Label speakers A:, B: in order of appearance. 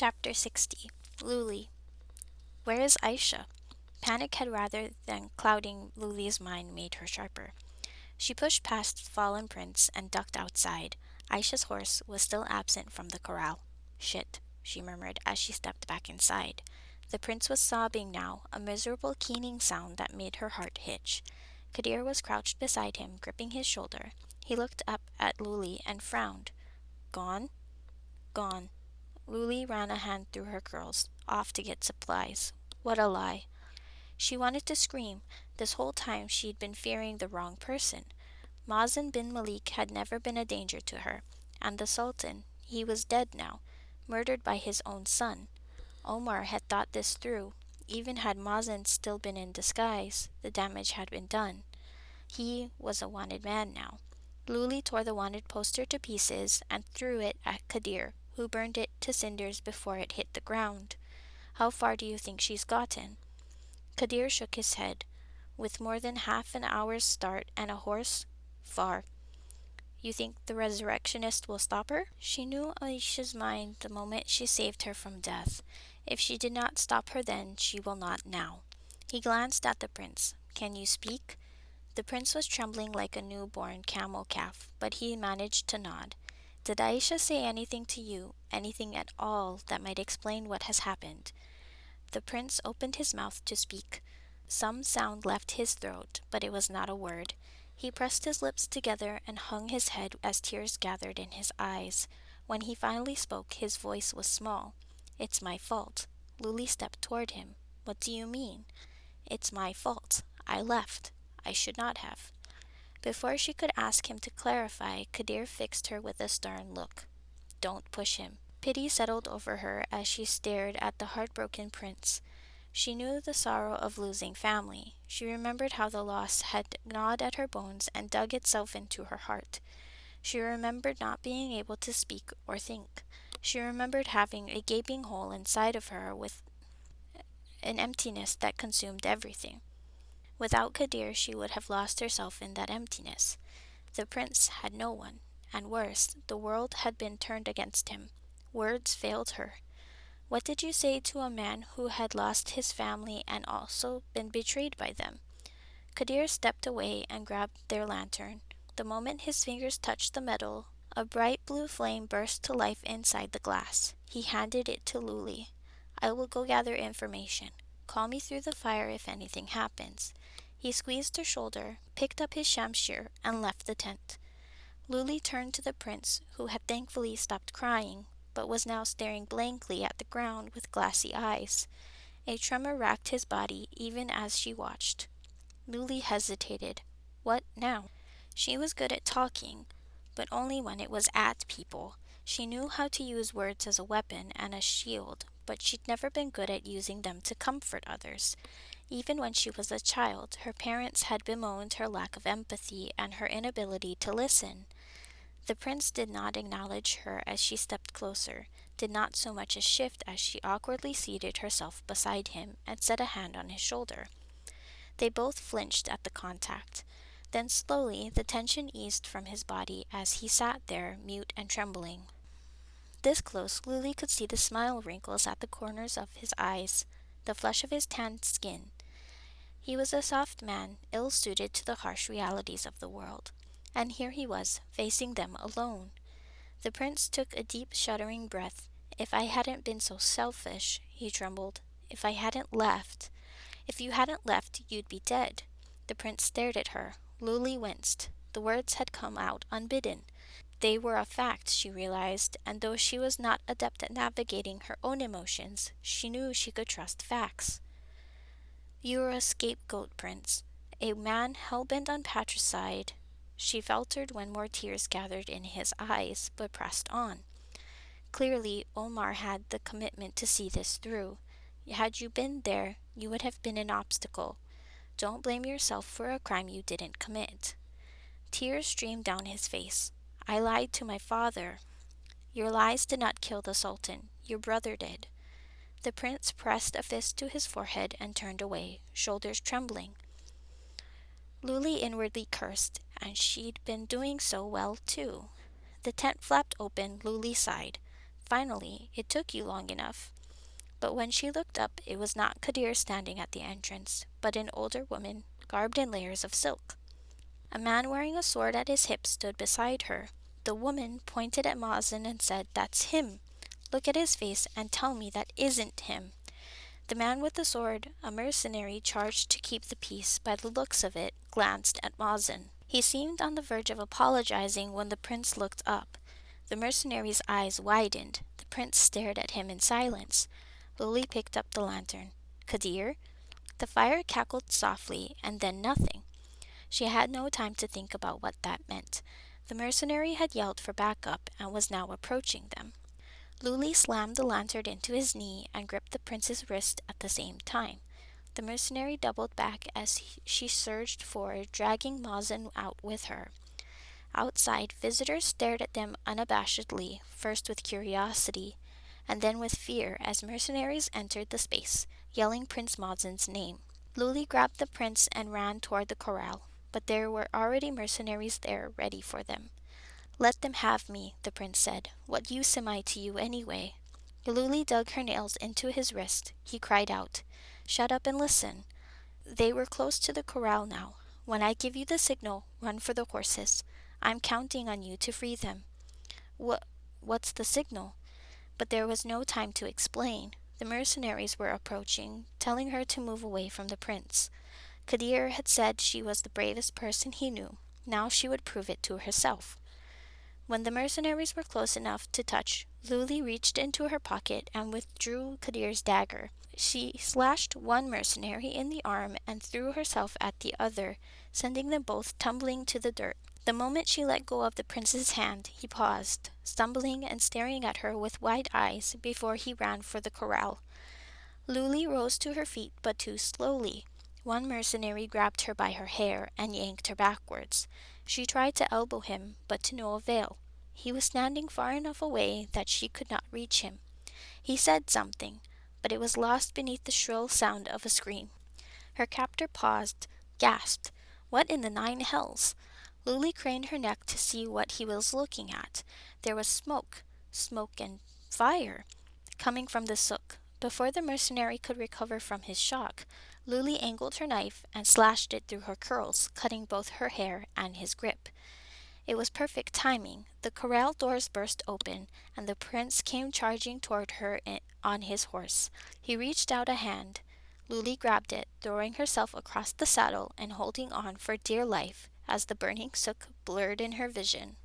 A: Chapter 60. Luli. Where is Aisha? Panic had rather than clouding Luli's mind made her sharper. She pushed past the fallen prince and ducked outside. Aisha's horse was still absent from the corral. Shit, she murmured as she stepped back inside. The prince was sobbing now, a miserable keening sound that made her heart hitch. Kadir was crouched beside him, gripping his shoulder. He looked up at Luli and frowned. Gone? Gone. Luli ran a hand through her curls, off to get supplies. What a lie. She wanted to scream. This whole time she'd been fearing the wrong person. Mazen bin Malik had never been a danger to her, and the Sultan, he was dead now, murdered by his own son. Omar had thought this through. Even had Mazen still been in disguise, the damage had been done. He was a wanted man now. Luli tore the wanted poster to pieces and threw it at Kadir, who burned it to cinders before it hit the ground. How far do you think she's gotten? Kadir shook his head. With more than half an hour's start and a horse? Far. You think the resurrectionist will stop her? She knew Aisha's mind the moment she saved her from death. If she did not stop her then, she will not now. He glanced at the prince. Can you speak? The prince was trembling like a newborn camel calf, but he managed to nod. Did Aisha say anything to you, anything at all that might explain what has happened? The prince opened his mouth to speak. Some sound left his throat, but it was not a word. He pressed his lips together and hung his head as tears gathered in his eyes. When he finally spoke, his voice was small. It's my fault. Luli stepped toward him. What do you mean? It's my fault. I left. I should not have. Before she could ask him to clarify, Kadir fixed her with a stern look. Don't push him. Pity settled over her as she stared at the heartbroken prince. She knew the sorrow of losing family. She remembered how the loss had gnawed at her bones and dug itself into her heart. She remembered not being able to speak or think. She remembered having a gaping hole inside of her with an emptiness that consumed everything. Without Kadir, she would have lost herself in that emptiness. The prince had no one, and worse, the world had been turned against him. Words failed her. What did you say to a man who had lost his family and also been betrayed by them? Kadir stepped away and grabbed their lantern. The moment his fingers touched the metal, a bright blue flame burst to life inside the glass. He handed it to Luli. I will go gather information. Call me through the fire if anything happens. He squeezed her shoulder, picked up his shamshir, and left the tent. Luli turned to the prince, who had thankfully stopped crying, but was now staring blankly at the ground with glassy eyes. A tremor racked his body even as she watched. Luli hesitated. What now? She was good at talking, but only when it was at people. She knew how to use words as a weapon and a shield, but she'd never been good at using them to comfort others. Even when she was a child, her parents had bemoaned her lack of empathy and her inability to listen. The prince did not acknowledge her as she stepped closer, did not so much as shift as she awkwardly seated herself beside him and set a hand on his shoulder. They both flinched at the contact. Then slowly the tension eased from his body as he sat there, mute and trembling. This close, Luli could see the smile wrinkles at the corners of his eyes, the flush of his tanned skin. He was a soft man, ill-suited to the harsh realities of the world. And here he was, facing them alone. The prince took a deep, shuddering breath. If I hadn't been so selfish, he trembled. If I hadn't left. If you hadn't left, you'd be dead. The prince stared at her. Luli winced. The words had come out unbidden. They were a fact, she realized, and though she was not adept at navigating her own emotions, she knew she could trust facts. You are a scapegoat, prince. A man hell-bent on patricide. She faltered when more tears gathered in his eyes, but pressed on. Clearly, Omar had the commitment to see this through. Had you been there, you would have been an obstacle. Don't blame yourself for a crime you didn't commit. Tears streamed down his face. I lied to my father. Your lies did not kill the Sultan. Your brother did. The prince pressed a fist to his forehead and turned away, shoulders trembling. Luli inwardly cursed, and she'd been doing so well, too. The tent flapped open. Luli sighed. Finally, it took you long enough. But when she looked up, it was not Kadir standing at the entrance, but an older woman, garbed in layers of silk. A man wearing a sword at his hip stood beside her. The woman pointed at Mazen and said, "That's him. Look at his face and tell me that isn't him." The man with the sword, a mercenary charged to keep the peace by the looks of it, glanced at Mazen. He seemed on the verge of apologizing when the prince looked up. The mercenary's eyes widened. The prince stared at him in silence. Lily picked up the lantern. "Kadir?" The fire cackled softly, and then nothing. She had no time to think about what that meant. The mercenary had yelled for backup and was now approaching them. Luli slammed the lantern into his knee and gripped the prince's wrist at the same time. The mercenary doubled back as she surged forward, dragging Mazen out with her. Outside, visitors stared at them unabashedly, first with curiosity, and then with fear as mercenaries entered the space, yelling Prince Mazen's name. Luli grabbed the prince and ran toward the corral, but there were already mercenaries there ready for them. "Let them have me," the prince said. "What use am I to you anyway?" Luli dug her nails into his wrist. He cried out, "Shut up and listen." They were close to the corral now. "When I give you the signal, run for the horses. I'm counting on you to free them." What's the signal?" But there was no time to explain. The mercenaries were approaching, telling her to move away from the prince. Kadir had said she was the bravest person he knew. Now she would prove it to herself. When the mercenaries were close enough to touch, Luli reached into her pocket and withdrew Kadir's dagger. She slashed one mercenary in the arm and threw herself at the other, sending them both tumbling to the dirt. The moment she let go of the prince's hand, he paused, stumbling and staring at her with wide eyes before he ran for the corral. Luli rose to her feet, but too slowly. One mercenary grabbed her by her hair and yanked her backwards. She tried to elbow him, but to no avail. He was standing far enough away that she could not reach him. He said something, but it was lost beneath the shrill sound of a scream. Her captor paused, gasped. What in the nine hells? Luli craned her neck to see what he was looking at. There was smoke and fire, coming from the sook. Before the mercenary could recover from his shock, Luli angled her knife and slashed it through her curls, cutting both her hair and his grip. It was perfect timing. The corral doors burst open, and the prince came charging toward her on his horse. He reached out a hand. Luli grabbed it, throwing herself across the saddle and holding on for dear life as the burning sook blurred in her vision.